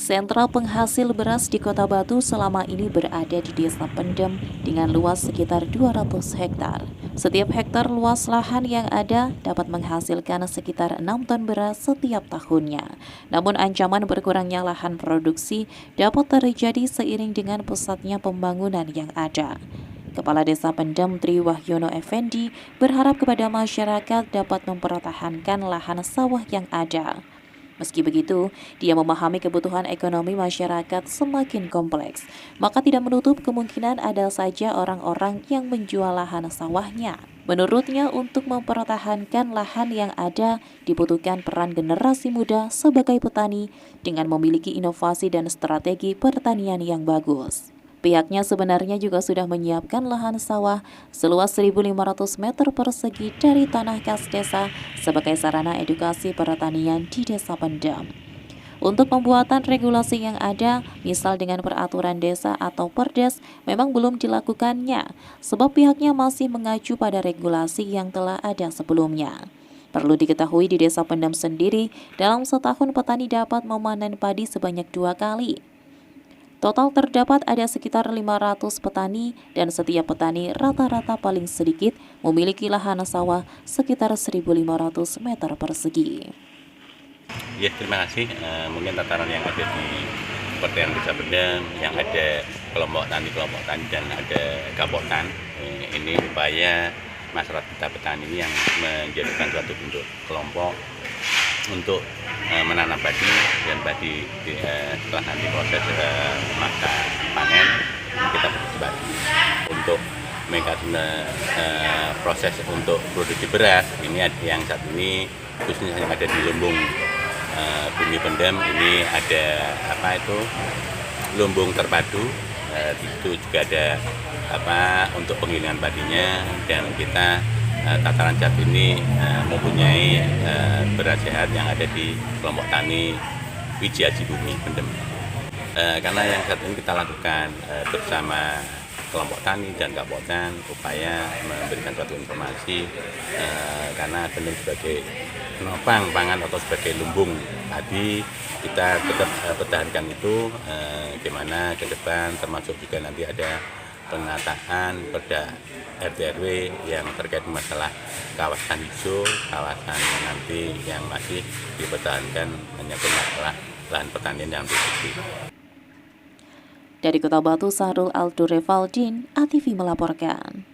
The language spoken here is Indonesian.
Sentra penghasil beras di Kota Batu selama ini berada di Desa Pendem dengan luas sekitar 200 hektar. Setiap hektar luas lahan yang ada dapat menghasilkan sekitar 6 ton beras setiap tahunnya. Namun ancaman berkurangnya lahan produksi dapat terjadi seiring dengan pesatnya pembangunan yang ada. Kepala Desa Pendem Tri Wahyono Effendi berharap kepada masyarakat dapat mempertahankan lahan sawah yang ada. Meski begitu, dia memahami kebutuhan ekonomi masyarakat semakin kompleks, maka tidak menutup kemungkinan ada saja orang-orang yang menjual lahan sawahnya. Menurutnya, untuk mempertahankan lahan yang ada, dibutuhkan peran generasi muda sebagai petani dengan memiliki inovasi dan strategi pertanian yang bagus. Pihaknya sebenarnya juga sudah menyiapkan lahan sawah seluas 1.500 meter persegi dari tanah kas desa sebagai sarana edukasi pertanian di Desa Pendem. Untuk pembuatan regulasi yang ada, misal dengan peraturan desa atau perdes, memang belum dilakukannya, sebab pihaknya masih mengacu pada regulasi yang telah ada sebelumnya. Perlu diketahui di Desa Pendem sendiri, dalam setahun petani dapat memanen padi sebanyak 2 kali. Total terdapat ada sekitar 500 petani dan setiap petani rata-rata paling sedikit memiliki lahan sawah sekitar 1.500 meter persegi. Ya, terima kasih. Mungkin tataran yang ada di pertanian Desa Pendem, yang ada kelompok tani dan ada kapotan. Ini upaya masyarakat kita petani yang menjadikan suatu bentuk kelompok untuk menanam padi, dan padi setelah nanti proses masa panen kita percepat untuk mekanisme proses untuk produksi beras. Ini yang saat ini khususnya yang ada di Lumbung Bumi Pendem, ini ada lumbung terpadu. Itu juga ada untuk penggilingan padinya, dan kita tataran saat ini mempunyai beras sehat yang ada di kelompok tani Wijiaji Bumi Pendem. Karena yang saat ini kita lakukan bersama kelompok tani dan kapotan, upaya memberikan suatu informasi karena Pendem sebagai penopang pangan atau sebagai lumbung padi, kita tetap pertahankan itu gimana ke depan, termasuk juga nanti ada penataan perda RT/RW yang terkait masalah kawasan hijau, kawasan nanti yang masih dipertahankan menyangkut masalah lahan pertanian yang produktif. Dari Kota Batu, Sahrul Aldo Revaldin, ATV melaporkan.